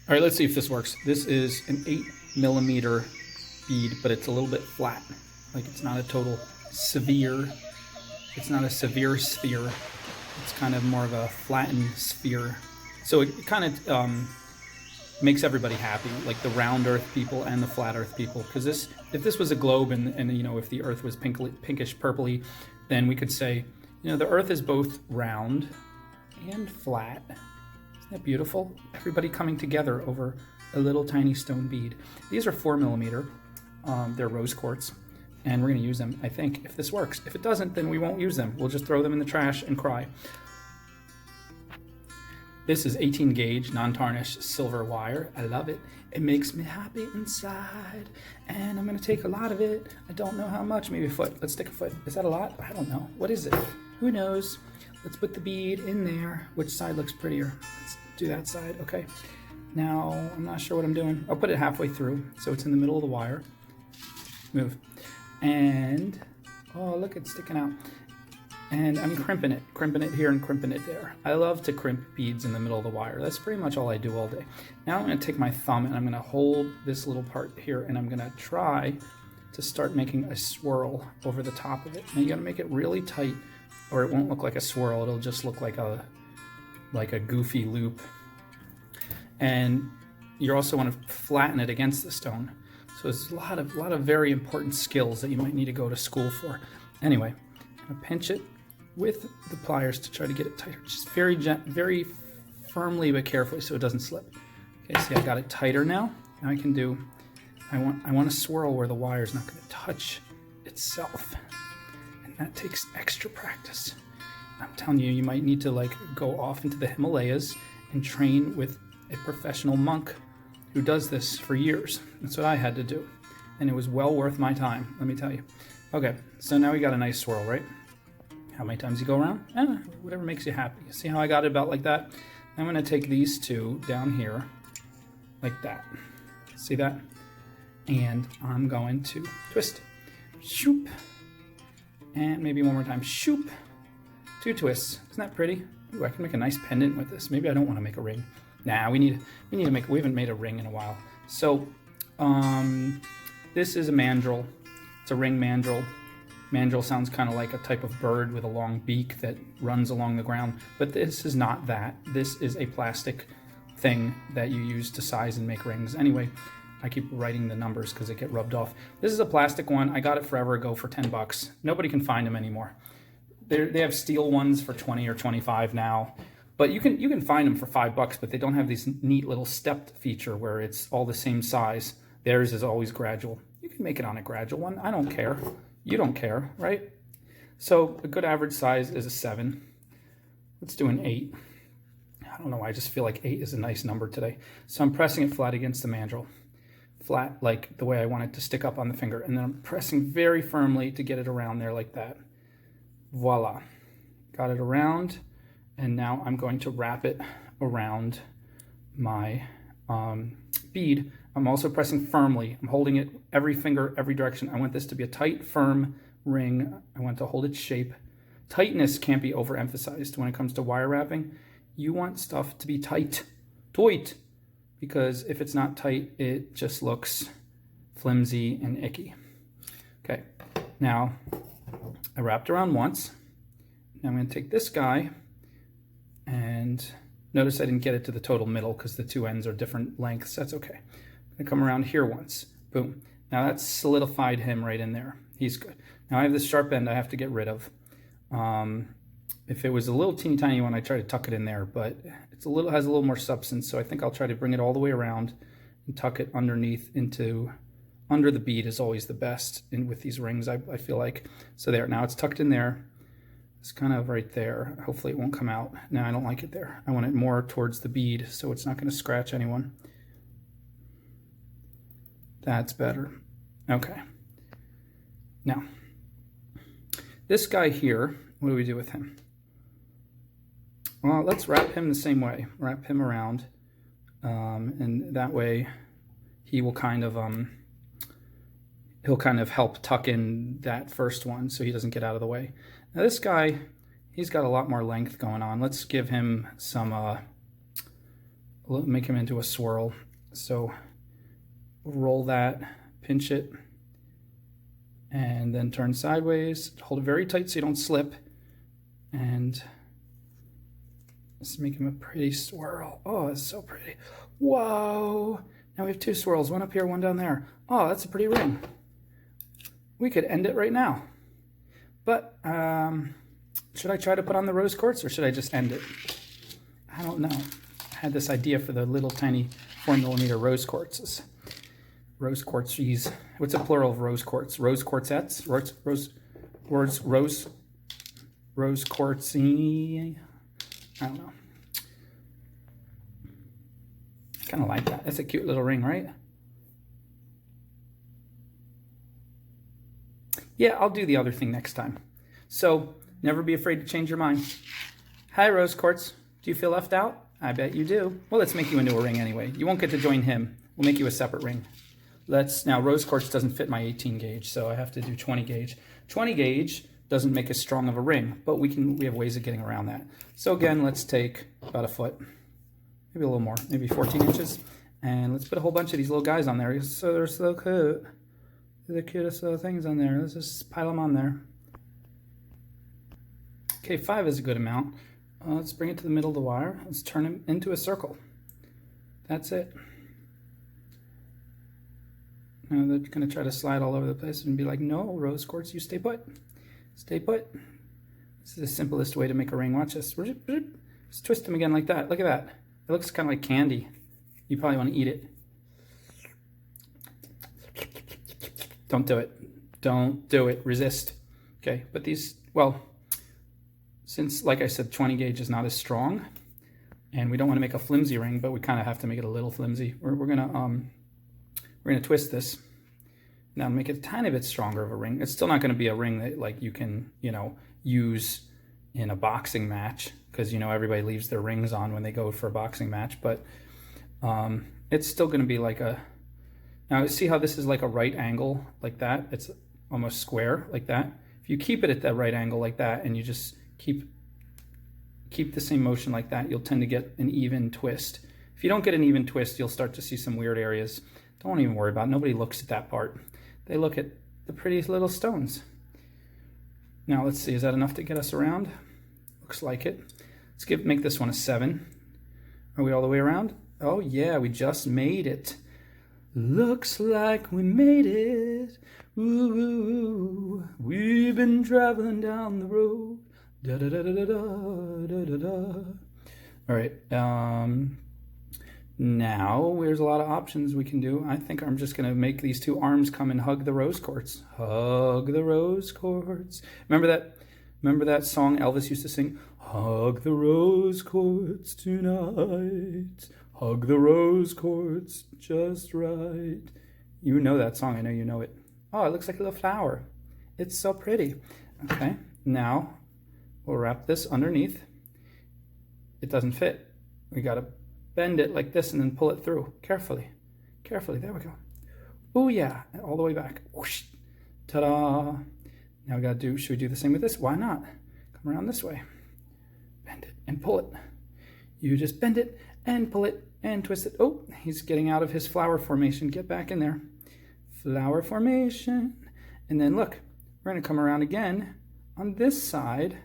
All right, let's see if this works. This is an 8 millimeter bead, but it's a little bit flat. Like it's not a total severe, it's not a severe sphere. It's kind of more of a flattened sphere. So it kind of makes everybody happy, like the round Earth people and the flat Earth people. Because if this was a globe and you know if the Earth was pinkish purpley, then we could say, you know, the Earth is both round and flat. Isn't that beautiful? Everybody coming together over a little tiny stone bead. These are 4 millimeter. They're rose quartz, and we're going to use them, I think, if this works. If it doesn't, then we won't use them. We'll just throw them in the trash and cry. This is 18 gauge non-tarnished silver wire. I love it. It makes me happy inside, and I'm going to take a lot of it. I don't know how much. Maybe a foot. Let's stick a foot. Is that a lot? I don't know. What is it? Who knows? Let's put the bead in there. Which side looks prettier? Let's do that side. Okay. Now, I'm not sure what I'm doing. I'll put it halfway through so it's in the middle of the wire. Move. And, oh, look, it's sticking out. And I'm crimping it here and crimping it there. I love to crimp beads in the middle of the wire. That's pretty much all I do all day. Now I'm going to take my thumb and I'm going to hold this little part here and I'm going to try to start making a swirl over the top of it. Now you got to make it really tight or it won't look like a swirl. It'll just look like a goofy loop. And you also want to flatten it against the stone. So it's a lot of very important skills that you might need to go to school for. Anyway, I'm going to pinch it with the pliers to try to get it tighter. Just very firmly but carefully so it doesn't slip. Okay, see I got it tighter now. Now I can do, I want to swirl where the wire is not going to touch itself. And that takes extra practice. I'm telling you, you might need to like go off into the Himalayas and train with a professional monk who does this for years. That's what I had to do. And it was well worth my time, let me tell you. Okay, so now we got a nice swirl, right? How many times you go around? Whatever makes you happy. See how I got it about like that? I'm gonna take these two down here, like that. See that? And I'm going to twist. Shoop. And maybe one more time. Shoop. 2 twists. Isn't that pretty? Ooh, I can make a nice pendant with this. Maybe I don't want to make a ring. Nah, we need to make. We haven't made a ring in a while. So, this is a mandrel. It's a ring mandrel. Mandrel sounds kind of like a type of bird with a long beak that runs along the ground, but this is not that. This is a plastic thing that you use to size and make rings. Anyway, I keep writing the numbers because they get rubbed off. This is a plastic one. I got it forever ago for 10 bucks. Nobody can find them anymore. They have steel ones for 20 or 25 now. But you can find them for 5 bucks, but they don't have this neat little stepped feature where it's all the same size. Theirs is always gradual. You can make it on a gradual one. I don't care. You don't care, right? So a good average size is a 7. Let's do an 8. I don't know. I just feel like 8 is a nice number today. So I'm pressing it flat against the mandrel. Flat like the way I want it to stick up on the finger. And then I'm pressing very firmly to get it around there like that. Voila. Got it around. And now I'm going to wrap it around my bead. I'm also pressing firmly. I'm holding it every finger, every direction. I want this to be a tight, firm ring. I want to hold its shape. Tightness can't be overemphasized when it comes to wire wrapping. You want stuff to be tight, because if it's not tight, it just looks flimsy and icky. Okay, now I wrapped around once. Now I'm going to take this guy. And notice I didn't get it to the total middle because the two ends are different lengths. That's okay. I'm gonna come around here once. Boom. Now that's solidified him right in there. He's good. Now I have this sharp end I have to get rid of. If it was a little teeny tiny one, I'd try to tuck it in there, but has a little more substance, so I think I'll try to bring it all the way around and tuck it underneath under the bead is always the best with these rings, I feel like. So there, now it's tucked in there. It's kind of right there. Hopefully it won't come out. No, I don't like it there. I want it more towards the bead so it's not going to scratch anyone. That's better. Okay. Now, this guy here, what do we do with him? Well, let's wrap him the same way. Wrap him around. And that way he will kind of, he'll kind of help tuck in that first one so he doesn't get out of the way. Now this guy, he's got a lot more length going on. Let's give him some make him into a swirl. So roll that, pinch it, and then turn sideways. Hold it very tight so you don't slip. And let's make him a pretty swirl. Oh, it's so pretty. Whoa! Now we have 2 swirls, one up here, one down there. Oh, that's a pretty ring. We could end it right now. But should I try to put on the rose quartz or should I just end it? I don't know. I had this idea for the little tiny 4mm rose quartzes. Rose quartzies. What's a plural of rose quartz? Rose quartzets? Rose quartzy. I don't know. Kind of like that. That's a cute little ring, right? Yeah, I'll do the other thing next time. So, never be afraid to change your mind. Hi, rose quartz. Do you feel left out? I bet you do. Well, let's make you into a ring anyway. You won't get to join him. We'll make you a separate ring. Now rose quartz doesn't fit my 18 gauge, so I have to do 20 gauge. 20 gauge doesn't make as strong of a ring, but we have ways of getting around that. So again, let's take about a foot, maybe a little more, maybe 14 inches. And let's put a whole bunch of these little guys on there. So they're so cute. They're the cutest little things on there. Let's just pile them on there. Okay, 5 is a good amount. Let's bring it to the middle of the wire. Let's turn them into a circle. That's it. Now they're going to try to slide all over the place and be like, no, rose quartz, you stay put. Stay put. This is the simplest way to make a ring. Watch this. Just twist them again like that. Look at that. It looks kind of like candy. You probably want to eat it. Don't do it. Don't do it. Resist. Okay, but these, well, since, like I said, 20 gauge is not as strong, and we don't want to make a flimsy ring, but we kind of have to make it a little flimsy. We're gonna twist this. Now make it a tiny bit stronger of a ring. It's still not going to be a ring that like you can, use in a boxing match, because everybody leaves their rings on when they go for a boxing match. But it's still going to be like a. Now see how this is like a right angle like that? It's almost square like that. If you keep it at that right angle like that, and you just keep the same motion like that, you'll tend to get an even twist. If you don't get an even twist, you'll start to see some weird areas. Don't even worry about it. Nobody looks at that part. They look at the prettiest little stones. Now let's see, is that enough to get us around? Looks like it. Let's make this one a 7. Are we all the way around? Oh yeah, we just made it. Looks like we made it. Ooh, we've been traveling down the road. Da da da da da da da da. All right. Now there's a lot of options we can do. I think I'm just going to make these 2 arms come and hug the rose quartz. Hug the rose quartz. Remember that song Elvis used to sing? Hug the rose quartz tonight. Hug the rose quartz just right. You know that song. I know you know it. Oh, it looks like a little flower. It's so pretty. Okay, now we'll wrap this underneath. It doesn't fit. We got to bend it like this and then pull it through. Carefully. Carefully. There we go. Oh yeah. All the way back. Whoosh. Ta-da. Now we got to should we do the same with this? Why not? Come around this way. Bend it and pull it. You just bend it and pull it and twist it. Oh, he's getting out of his flower formation. Get back in there. Flower formation. And then look, we're going to come around again on this side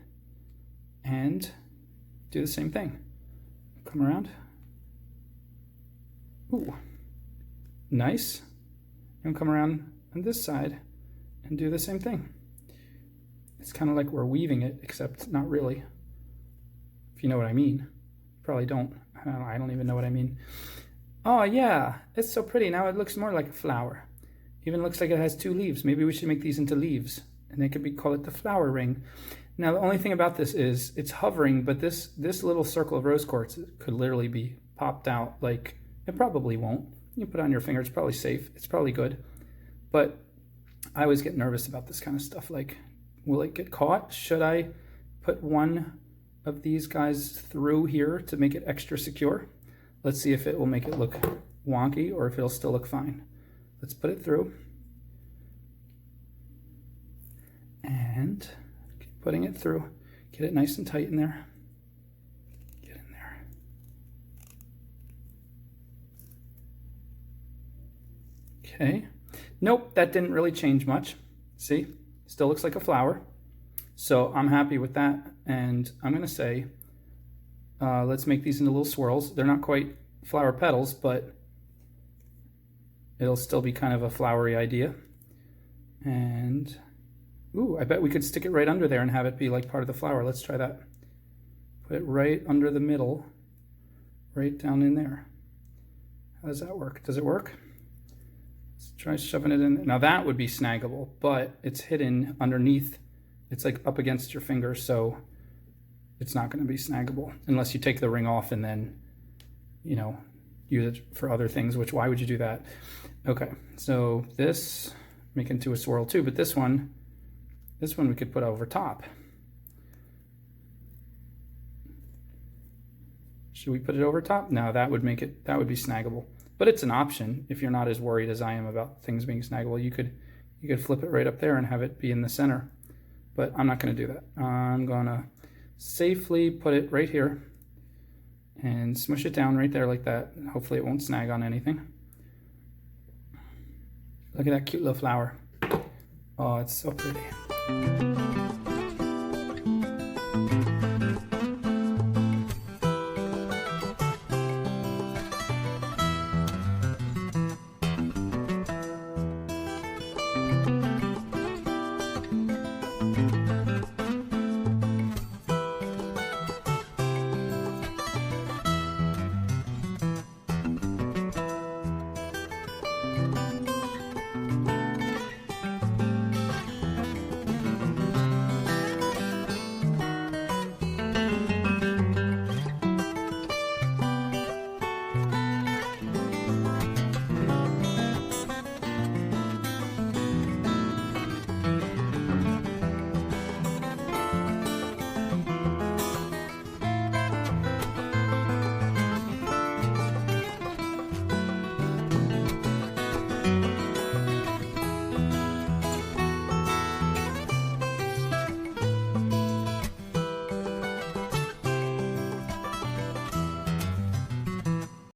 and do the same thing. Come around. Ooh, nice. And come around on this side and do the same thing. It's kind of like we're weaving it, except not really. If you know what I mean. Probably don't. I don't even know what I mean. Oh yeah, it's so pretty. Now it looks more like a flower. Even looks like it has 2 leaves. Maybe we should make these into leaves, and they could call it the flower ring. Now the only thing about this is it's hovering, but this little circle of rose quartz could literally be popped out. Like, it probably won't. You put it on your finger. It's probably safe. It's probably good. But I always get nervous about this kind of stuff. Like, will it get caught? Should I put one of these guys through here to make it extra secure? Let's see if it will make it look wonky or if it'll still look fine. Let's put it through. And keep putting it through. Get it nice and tight in there. Get in there. Okay. Nope, that didn't really change much. See, still looks like a flower. So I'm happy with that. And I'm gonna say, let's make these into little swirls. They're not quite flower petals, but it'll still be kind of a flowery idea. And, ooh, I bet we could stick it right under there and have it be like part of the flower. Let's try that. Put it right under the middle, right down in there. How does that work? Does it work? Let's try shoving it in. Now that would be snaggable, but it's hidden underneath. It's like up against your finger, so it's not going to be snaggable unless you take the ring off and then, you know, use it for other things, which why would you do that? Okay, so this, make it into a swirl too, but this one we could put over top. Should we put it over top? No, that would make it, that would be snaggable. But it's an option if you're not as worried as I am about things being snaggable. You could flip it right up there and have it be in the center. But I'm not going to do that. I'm going to safely put it right here and smush it down right there like that. Hopefully it won't snag on anything. Look at that cute little flower. Oh, it's so pretty.